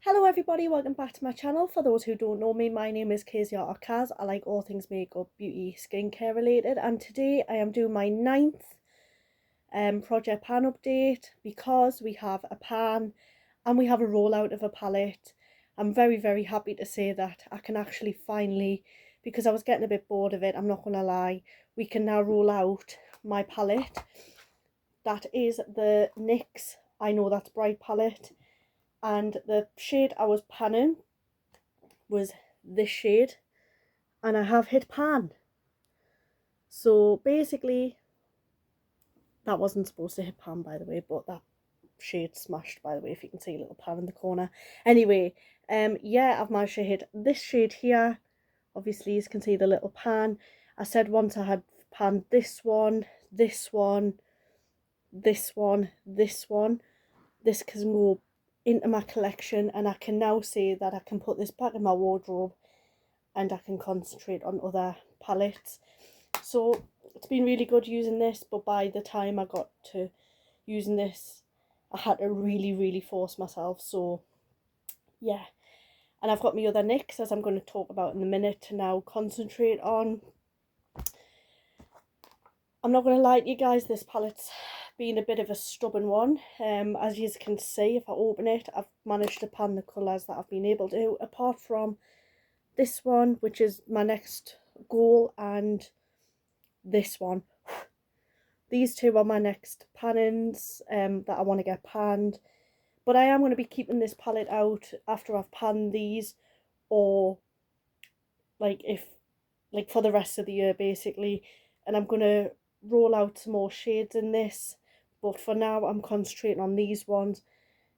Hello everybody, welcome back to my channel. For those who don't know me, my name is Kezia or Kaz. I like all things makeup, beauty, skincare related, and today I am doing my ninth project pan update because we have a pan and we have a rollout of a palette. I'm very happy to say that I can actually finally, because I was getting a bit bored of it, I'm not gonna lie, we can now roll out my palette. That is the NYX I Know That's Bright palette, and the shade I was panning was this shade, and I have hit pan. So basically, that wasn't supposed to hit pan, by the way, but that shade smashed, by the way, if you can see a little pan in the corner. Anyway, yeah, I've managed to hit this shade here. Obviously, you can see the little pan. I said once I had panned this one, this one, this one, this one. This can go into my collection, and I can now say that I can put this back in my wardrobe and I can concentrate on other palettes. So it's been really good using this, but by the time I got to using this, I had to really force myself. So yeah, and I've got my other NYX, as I'm going to talk about in a minute, to now concentrate on. I'm not going to lie to you guys, this palette's been a bit of a stubborn one. As you can see, if I open it, I've managed to pan the colours that I've been able to, apart from this one, which is my next goal, and this one. These two are my next pannings that I want to get panned, but I am going to be keeping this palette out after I've panned these, or like for the rest of the year basically, and I'm going to roll out some more shades in this, but for now I'm concentrating on these ones.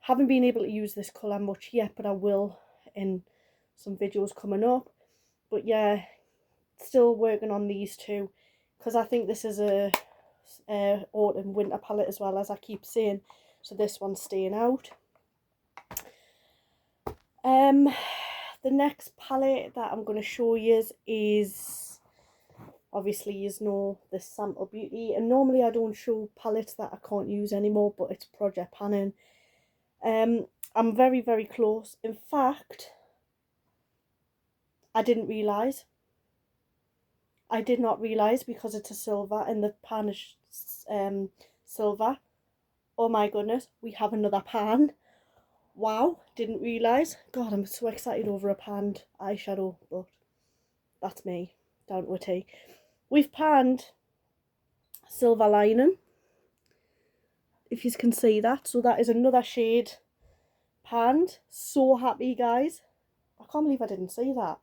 Haven't been able to use this colour much yet, but I will in some videos coming up. But yeah, still working on these two, because I think this is a autumn winter palette as well, as I keep saying, so this one's staying out. The next palette that I'm going to show you is obviously, you know, this Sample Beauty, and normally I don't show palettes that I can't use anymore, but it's project panning. I'm very close. In fact, I did not realise, because it's a silver and the pan is silver. Oh my goodness, we have another pan. Wow, didn't realise. God, I'm so excited over a panned eyeshadow, but that's me, down to a T. We've panned Silver Lining, if you can see that. So that is another shade panned. So happy, guys. I can't believe I didn't see that.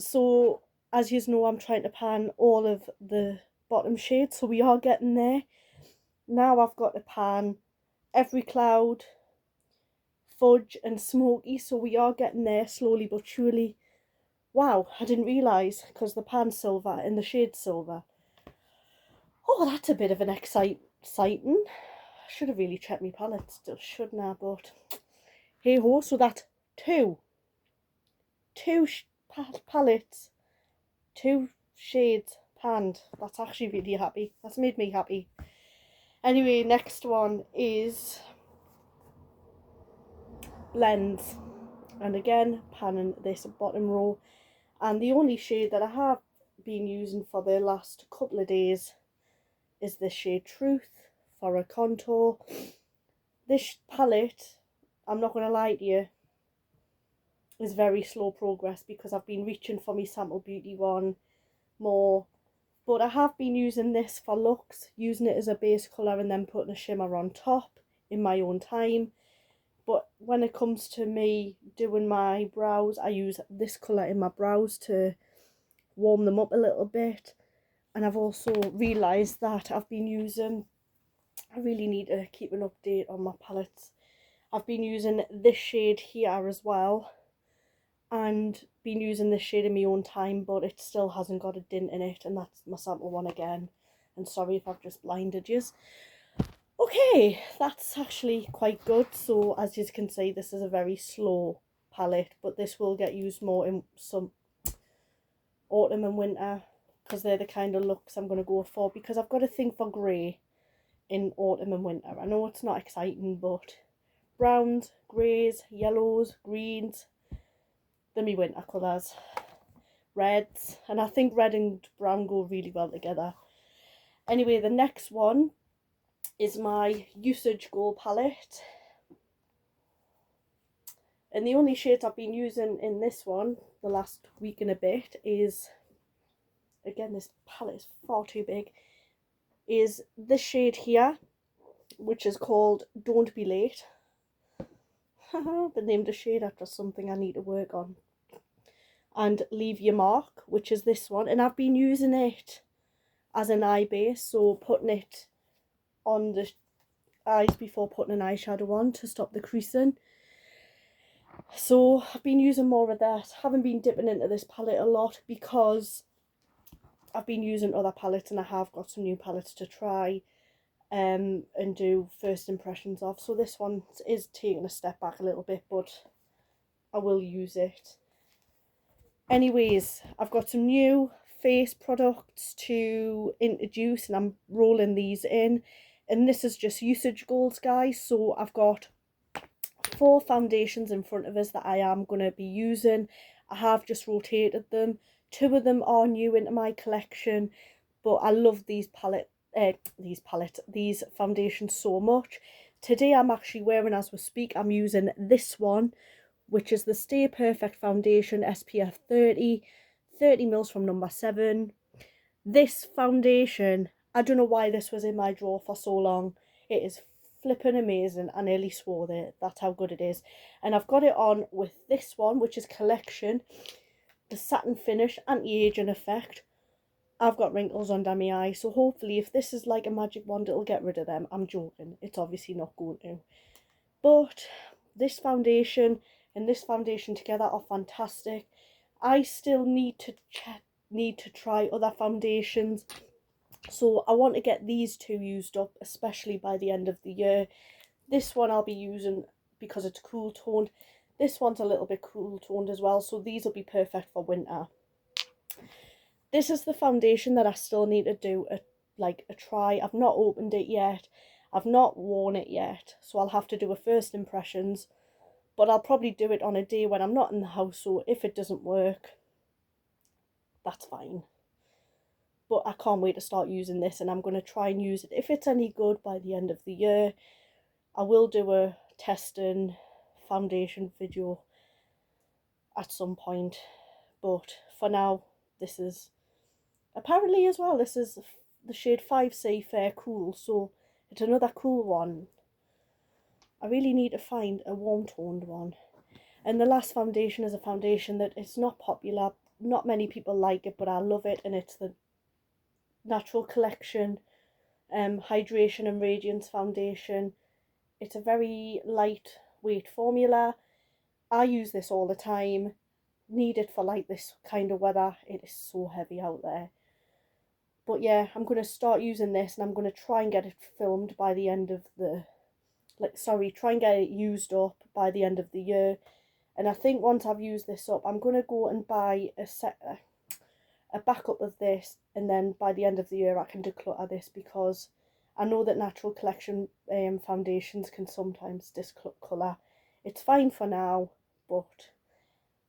So as you know, I'm trying to pan all of the bottom shades, so we are getting there. Now I've got to pan Every Cloud, Fudge and Smoky, so we are getting there slowly but surely. Wow, I didn't realise, because the pan's silver and the shade's silver. Oh, that's a bit of an exciting. I should have really checked my palette still, shouldn't I? But hey ho, so that's two palettes, two shades panned. That's actually really happy. That's made me happy. Anyway, next one is Blends, and again panning this bottom row, and the only shade that I have been using for the last couple of days is this shade Truth for a contour. This palette, I'm not going to lie to you, is very slow progress, because I've been reaching for my Sample Beauty one more, but I have been using this for looks, using it as a base colour and then putting a shimmer on top in my own time. But when it comes to me doing my brows, I use this colour in my brows to warm them up a little bit. And I've also realised that I really need to keep an update on my palettes. I've been using this shade here as well, and been using this shade in my own time, but it still hasn't got a dint in it, and that's my sample one again. And sorry if I've just blinded you. Okay, that's actually quite good. So as you can see, this is a very slow palette, but this will get used more in some autumn and winter, because they're the kind of looks I'm going to go for, because I've got a thing for grey in autumn and winter. I know it's not exciting, but browns, greys, yellows, greens, then my winter colours, reds, and I think red and brown go really well together. Anyway, the next one is my Usage Gold palette, and the only shades I've been using in this one the last week and a bit is, again, this palette is far too big, is this shade here, which is called Don't Be Late. They named a shade after something I need to work on. And Leave Your Mark, which is this one, and I've been using it as an eye base, so putting it on the eyes before putting an eyeshadow on to stop the creasing. So I've been using more of that. Haven't been dipping into this palette a lot because I've been using other palettes, and I have got some new palettes to try and do first impressions of. So this one is taking a step back a little bit, but I will use it. Anyways, I've got some new face products to introduce, and I'm rolling these in. And this is just Usage Golds, guys. So I've got 4 foundations in front of us that I am going to be using. I have just rotated them. 2 of them are new into my collection, but I love these foundations so much. Today I'm actually wearing, as we speak, I'm using this one, which is the Stay Perfect Foundation SPF 30 mils from number 7. This foundation, I don't know why this was in my drawer for so long. It is flipping amazing. I nearly swore there. That's how good it is. And I've got it on with this one, which is Collection, the satin finish, anti-aging effect. I've got wrinkles under my eye, so hopefully if this is like a magic wand, it'll get rid of them. I'm joking. It's obviously not going to. But this foundation and this foundation together are fantastic. I still need to try other foundations, so I want to get these 2 used up, especially by the end of the year. This one I'll be using because it's cool toned. This one's a little bit cool toned as well, so these will be perfect for winter. This is the foundation that I still need to do a try. I've not opened it yet. I've not worn it yet, so I'll have to do a first impressions. But I'll probably do it on a day when I'm not in the house, so if it doesn't work, that's fine. But I can't wait to start using this, and I'm going to try and use it. If it's any good by the end of the year, I will do a testing foundation video at some point. But for now, this is, apparently as well, this is the shade 5C Fair Cool, so it's another cool one. I really need to find a warm toned one. And the last foundation is a foundation that it's not popular. Not many people like it, but I love it, and it's the Natural Collection Hydration and Radiance Foundation. It's a very lightweight formula. I use this all the time. Need it for like this kind of weather. It is so heavy out there. But yeah, I'm going to start using this, and I'm going to try and get it filmed by the end of the, try and get it used up by the end of the year. And I think once I've used this up, I'm going to go and buy a backup of this, and then by the end of the year I can declutter this, because I know that Natural Collection foundations can sometimes discolour. It's fine for now, but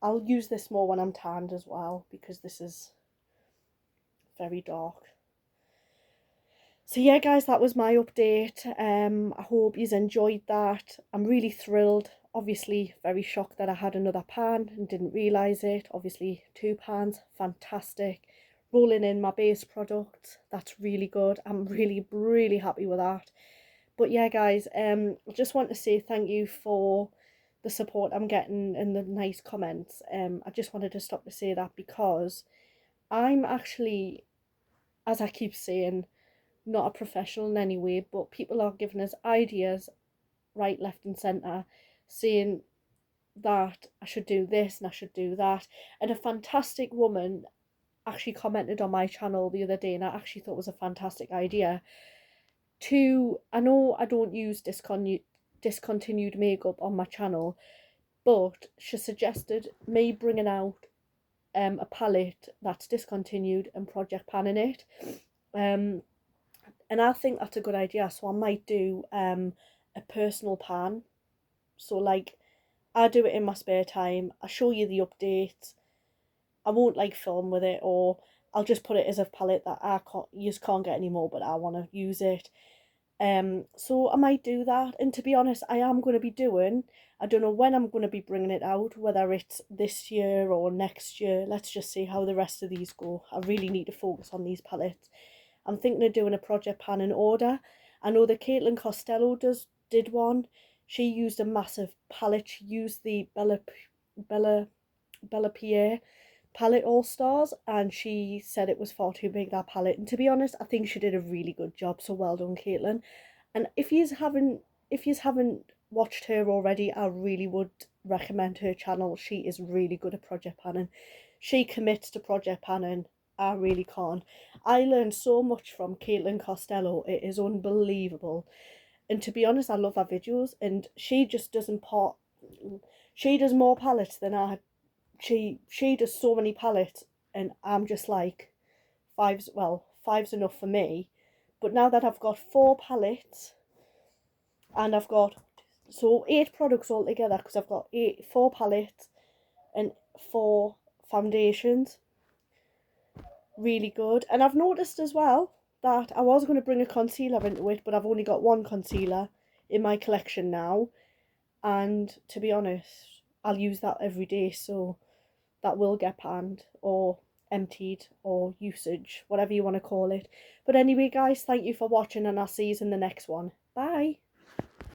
I'll use this more when I'm tanned as well, because this is very dark. So yeah, guys, that was my update. I hope you enjoyed that. I'm really thrilled. Obviously very shocked that I had another pan and didn't realise it. Obviously 2 pans, fantastic. Rolling in my base product, that's really good. I'm really happy with that. But yeah, guys, I just want to say thank you for the support I'm getting and the nice comments. I just wanted to stop to say that, because I'm actually, as I keep saying, not a professional in any way, but people are giving us ideas right, left and centre, saying that I should do this and I should do that. And a fantastic woman actually commented on my channel the other day, and I actually thought it was a fantastic idea to, I know I don't use discontinued makeup on my channel, but she suggested me bringing out a palette that's discontinued and project panning it. And I think that's a good idea, so I might do a personal pan So like, I do it in my spare time. I show you the updates. I won't like film with it, or I'll just put it as a palette that you just can't get anymore, but I want to use it. So I might do that. And to be honest, I am going to be doing, I don't know when I'm going to be bringing it out, whether it's this year or next year. Let's just see how the rest of these go. I really need to focus on these palettes. I'm thinking of doing a project pan in order. I know that Caitlin Costello did one. She used a massive palette. She used the Bella Pierre palette All Stars, and she said it was far too big, that palette. And to be honest, I think she did a really good job. So well done, Caitlin. And if you haven't watched her already, I really would recommend her channel. She is really good at project panning. She commits to project panning. I really can't. I learned so much from Caitlin Costello. It is unbelievable. And to be honest, I love her videos. And she just doesn't part. She does more palettes than I. She does so many palettes, and I'm just like, five's enough for me. But now that I've got 4 palettes, and I've got 8 products altogether, because I've got 4 palettes and 4 foundations. Really good. And I've noticed as well that I was going to bring a concealer into it, but I've only got 1 concealer in my collection now, and to be honest, I'll use that every day, so that will get panned or emptied or usage, whatever you want to call it. But anyway, guys, thank you for watching, and I'll see you in the next one. Bye.